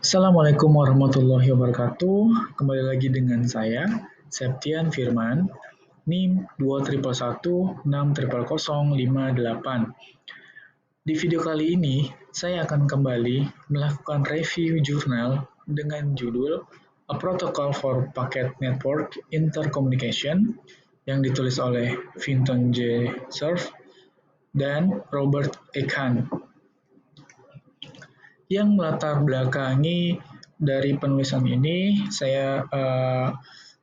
Assalamualaikum warahmatullahi wabarakatuh. Kembali lagi dengan saya, Septian Firman, NIM 211160058. Di video kali ini, saya akan kembali melakukan review jurnal dengan judul A Protocol for Packet Network Intercommunication yang ditulis oleh Vinton J. Cerf dan Robert E. Kahn. Yang melatar belakangi dari penulisan ini, saya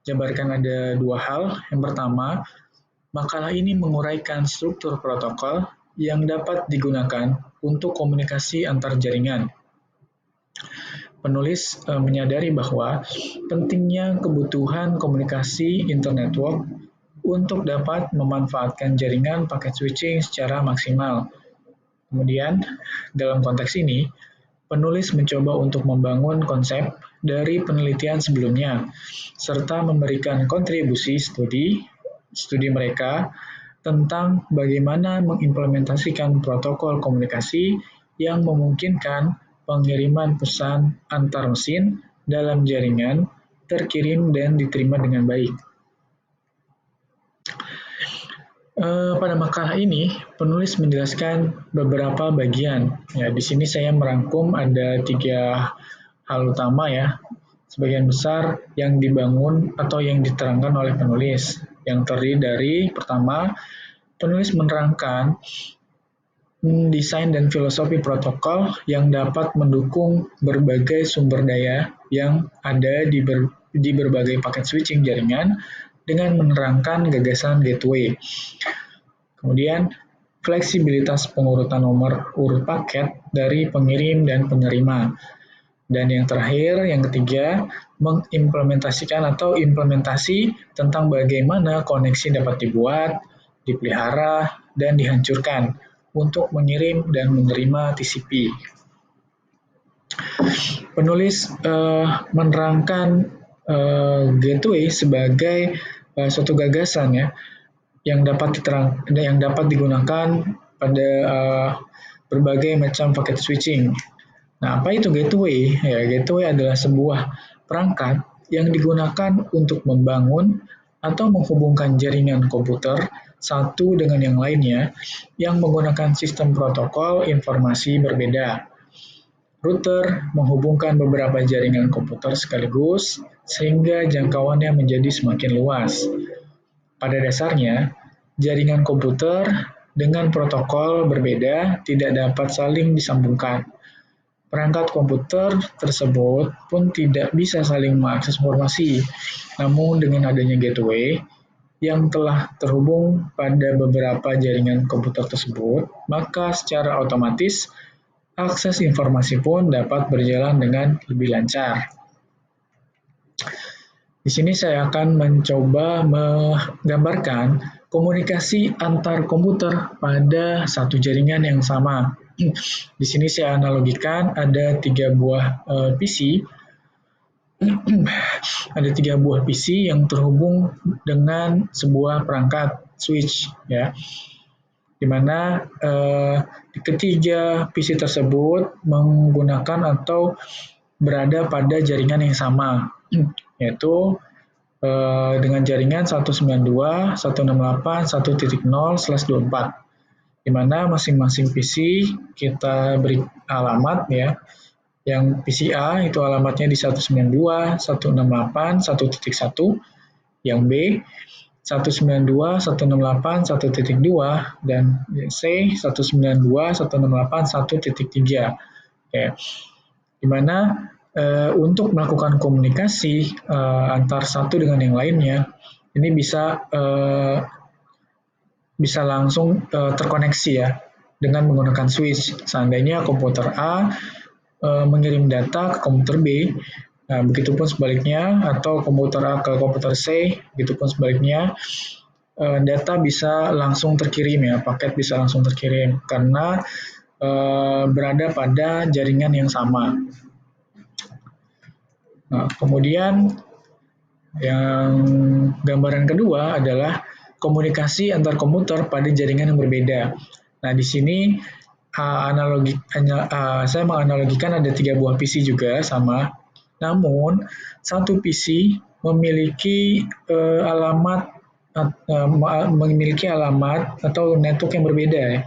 jabarkan ada dua hal. Yang pertama, makalah ini menguraikan struktur protokol yang dapat digunakan untuk komunikasi antar jaringan. Penulis menyadari bahwa pentingnya kebutuhan komunikasi internetwork untuk dapat memanfaatkan jaringan paket switching secara maksimal. Kemudian, dalam konteks ini, penulis mencoba untuk membangun konsep dari penelitian sebelumnya, serta memberikan kontribusi studi mereka tentang bagaimana mengimplementasikan protokol komunikasi yang memungkinkan pengiriman pesan antar mesin dalam jaringan terkirim dan diterima dengan baik. Pada makalah ini, penulis menjelaskan beberapa bagian. Ya, di sini saya merangkum ada 3 hal utama ya. Sebagian besar yang dibangun atau yang diterangkan oleh penulis. Yang terdiri dari, pertama, penulis menerangkan desain dan filosofi protokol yang dapat mendukung berbagai sumber daya yang ada di berbagai paket switching jaringan dengan menerangkan gagasan gateway. Kemudian, fleksibilitas pengurutan nomor urut paket dari pengirim dan penerima. Dan yang terakhir, yang ketiga, mengimplementasikan atau implementasi tentang bagaimana koneksi dapat dibuat, dipelihara, dan dihancurkan untuk mengirim dan menerima TCP. Penulis menerangkan gateway sebagai suatu gagasan ya yang dapat digunakan pada berbagai macam paket switching. Nah, apa itu gateway? Ya, gateway adalah sebuah perangkat yang digunakan untuk membangun atau menghubungkan jaringan komputer satu dengan yang lainnya yang menggunakan sistem protokol informasi berbeda. Router menghubungkan beberapa jaringan komputer sekaligus sehingga jangkauannya menjadi semakin luas. Pada dasarnya, jaringan komputer dengan protokol berbeda tidak dapat saling disambungkan. Perangkat komputer tersebut pun tidak bisa saling mengakses informasi. Namun dengan adanya gateway yang telah terhubung pada beberapa jaringan komputer tersebut, maka secara otomatis akses informasi pun dapat berjalan dengan lebih lancar. Di sini saya akan mencoba menggambarkan komunikasi antar komputer pada satu jaringan yang sama. Di sini saya analogikan ada 3 buah PC. Ada 3 buah PC yang terhubung dengan sebuah perangkat switch ya. Di mana ketiga PC tersebut menggunakan atau berada pada jaringan yang sama, yaitu dengan jaringan 192.168.1.0/24, di mana masing-masing PC kita beri alamat ya. Yang PC A itu alamatnya di 192.168.1.1, yang B 192.168.1.2 dan C 192.168.1.3. Oke. Di mana untuk melakukan komunikasi antar satu dengan yang lainnya ini bisa langsung terkoneksi ya dengan menggunakan switch. Seandainya komputer A mengirim data ke komputer B, nah, begitupun sebaliknya, atau komputer A ke komputer C, begitupun sebaliknya, data bisa langsung terkirim ya, paket bisa langsung terkirim karena berada pada jaringan yang sama. Nah, kemudian yang gambaran kedua adalah komunikasi antar komputer pada jaringan yang berbeda. Nah, di sini saya menganalogikan ada 3 buah PC juga sama, namun satu PC memiliki alamat atau network yang berbeda ya.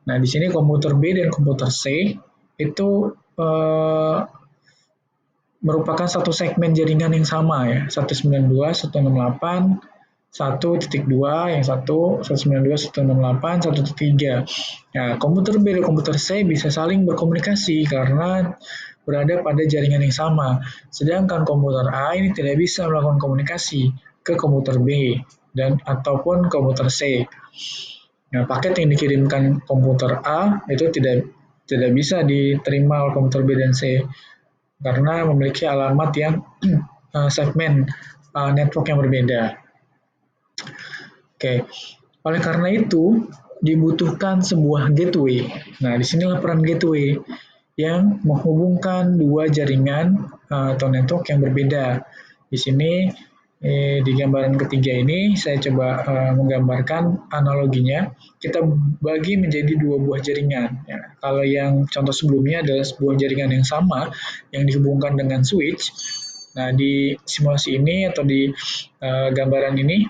Nah, di sini komputer B dan komputer C itu merupakan satu segmen jaringan yang sama ya, 192.168, 1.2, yang satu 192.168, 1.3. Nah, komputer B dan komputer C bisa saling berkomunikasi karena berada pada jaringan yang sama. Sedangkan komputer A ini tidak bisa melakukan komunikasi ke komputer B dan ataupun komputer C. Nah, paket yang dikirimkan komputer A itu tidak bisa diterima oleh komputer B dan C karena memiliki alamat yang segmen network yang berbeda. Oke, oleh karena itu dibutuhkan sebuah gateway. Nah, di sinilah peran gateway yang menghubungkan dua jaringan atau network yang berbeda. Di sini di gambaran ketiga ini saya coba menggambarkan analoginya. Kita bagi menjadi dua buah jaringan. Ya, kalau yang contoh sebelumnya adalah sebuah jaringan yang sama yang dihubungkan dengan switch. Nah, di simulasi ini atau di gambaran ini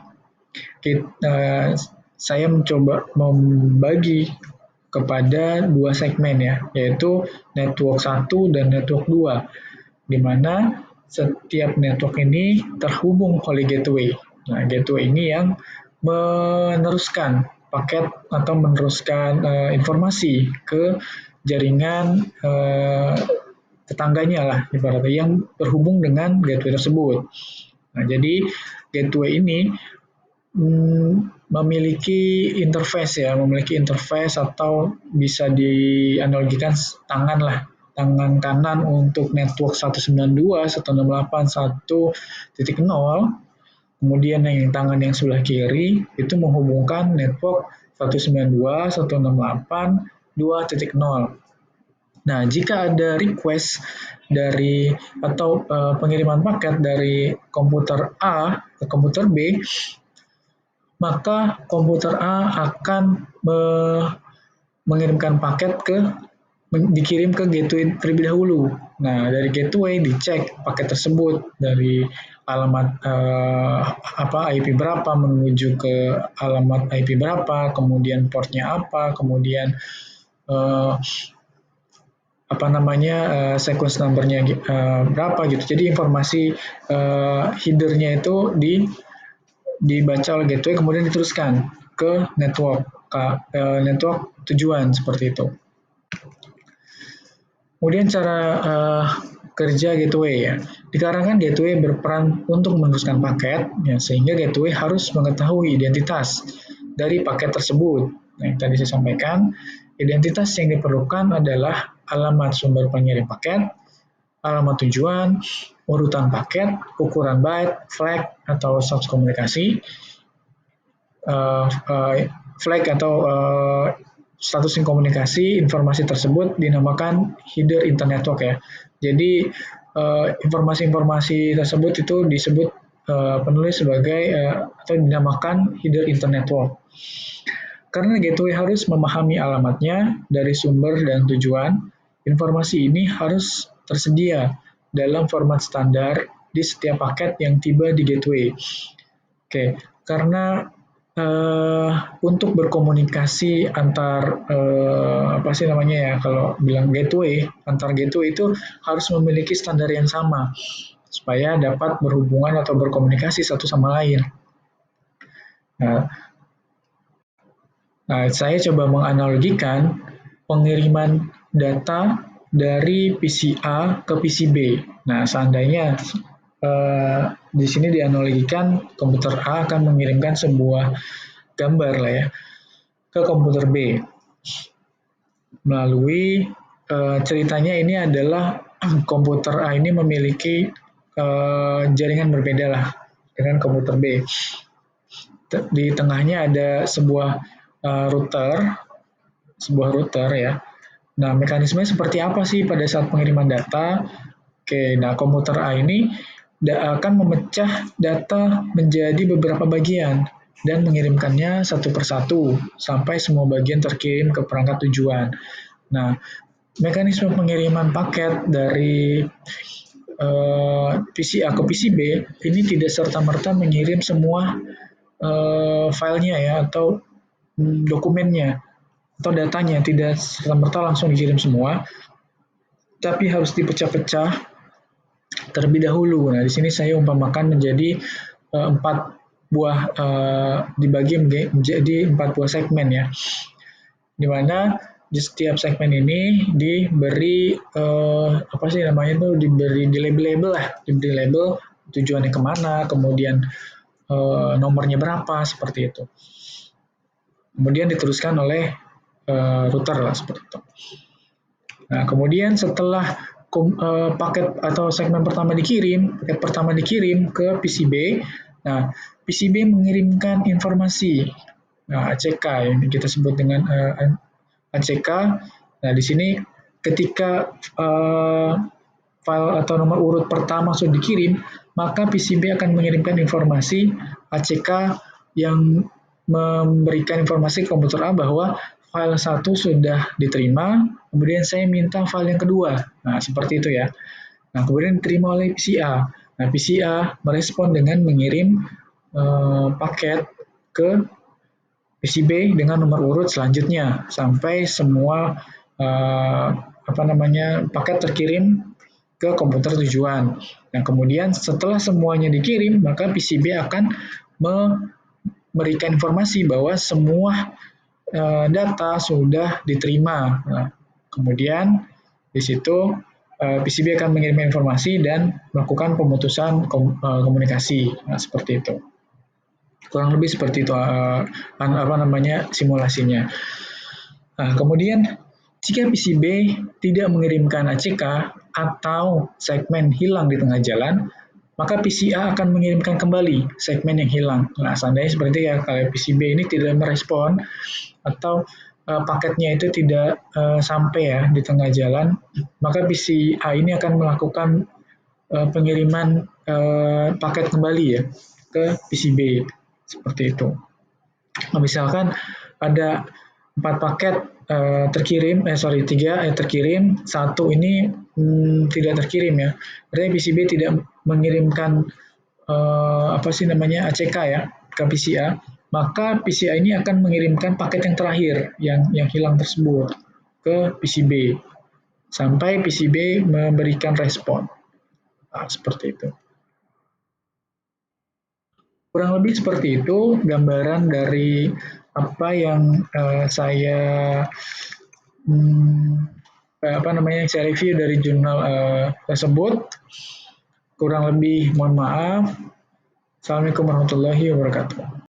saya mencoba membagi kepada dua segmen ya, yaitu network 1 dan network 2, di mana setiap network ini terhubung oleh gateway. Nah, gateway ini yang meneruskan paket atau meneruskan informasi ke jaringan tetangganya lah, ibaratnya yang terhubung dengan gateway tersebut. Nah, jadi gateway ini memiliki interface atau bisa dianalogikan tangan lah, tangan kanan untuk network 192.168.1.0, kemudian yang tangan yang sebelah kiri itu menghubungkan network 192.168.2.0. Nah, jika ada request dari atau pengiriman paket dari komputer A ke komputer B, maka komputer A akan mengirimkan paket dikirim ke gateway terlebih dahulu. Nah, dari gateway dicek paket tersebut dari alamat IP berapa menuju ke alamat IP berapa, kemudian portnya apa, kemudian sequence numbernya berapa gitu. Jadi informasi headernya itu dibaca oleh gateway kemudian diteruskan ke network tujuan seperti itu. Kemudian cara kerja gateway ya. Dikarenakan gateway berperan untuk meneruskan paket, ya, sehingga gateway harus mengetahui identitas dari paket tersebut. Nah, yang tadi saya sampaikan, identitas yang diperlukan adalah alamat sumber pengirim paket, alamat tujuan, urutan paket, ukuran byte, flag atau status komunikasi, flag atau status komunikasi. Informasi tersebut dinamakan header internetwork ya. Jadi informasi-informasi tersebut itu disebut penulis sebagai atau dinamakan header internetwork. Karena gateway harus memahami alamatnya dari sumber dan tujuan, informasi ini harus tersedia dalam format standar di setiap paket yang tiba di gateway. Oke, karena untuk berkomunikasi antar kalau bilang gateway, antar gateway itu harus memiliki standar yang sama supaya dapat berhubungan atau berkomunikasi satu sama lain. Nah, saya coba menganalogikan pengiriman data dari PC A ke PC B. Nah, seandainya di sini dianalogikan komputer A akan mengirimkan sebuah gambar lah ya ke komputer B. Melalui ceritanya ini adalah komputer A ini memiliki jaringan berbeda lah dengan komputer B. Di tengahnya ada sebuah router ya. Nah, mekanismenya seperti apa sih pada saat pengiriman data? Oke, nah komputer A ini akan memecah data menjadi beberapa bagian. dan mengirimkannya satu persatu sampai semua bagian terkirim ke perangkat tujuan. Nah, mekanisme pengiriman paket dari PCA ke PCB ini tidak serta-merta mengirim semua filenya ya atau dokumennya atau datanya, tidak serta-merta langsung dikirim semua, tapi harus dipecah-pecah terlebih dahulu. Nah, di sini saya umpamakan menjadi 4 buah dibagi menjadi 4 buah segmen ya, di mana di setiap segmen ini diberi apa sih namanya tuh, diberi di label-label lah, diberi label tujuannya kemana, kemudian nomornya berapa, seperti itu. Kemudian diteruskan oleh router lah, seperti itu. Nah, kemudian setelah paket atau segmen pertama dikirim, paket pertama dikirim ke PCB, nah PCB mengirimkan informasi, nah, ACK yang kita sebut dengan ACK. Nah, di sini ketika file atau nomor urut pertama sudah dikirim, maka PCB akan mengirimkan informasi ACK yang memberikan informasi ke komputer A bahwa file 1 sudah diterima, kemudian saya minta file yang kedua. Nah, seperti itu ya. Nah, kemudian diterima oleh PCA. Nah, PCA merespon dengan mengirim paket ke PCB dengan nomor urut selanjutnya sampai semua paket terkirim ke komputer tujuan. Nah, kemudian setelah semuanya dikirim, maka PCB akan memberikan informasi bahwa semua data sudah diterima. Nah, kemudian di situ PCB akan mengirim informasi dan melakukan pemutusan komunikasi. Nah, seperti itu. Kurang lebih seperti itu simulasinya. Nah, kemudian jika PCB tidak mengirimkan ACK atau segmen hilang di tengah jalan, maka PCA akan mengirimkan kembali segmen yang hilang. Nah, seandainya seperti ya, kalau PCB ini tidak merespon atau paketnya itu tidak sampai ya di tengah jalan, maka PCA ini akan melakukan pengiriman paket kembali ya ke PCB, seperti itu. Nah, misalkan ada 4 paket terkirim, 3 terkirim, 1 ini tidak terkirim ya. Berarti PCB tidak mengirimkan ACK ya ke PCA, maka PCA ini akan mengirimkan paket yang terakhir yang hilang tersebut ke PCB sampai PCB memberikan respon. Nah, seperti itu. Kurang lebih seperti itu gambaran dari apa yang saya saya review dari jurnal tersebut. Kurang lebih mohon maaf. Assalamualaikum warahmatullahi wabarakatuh.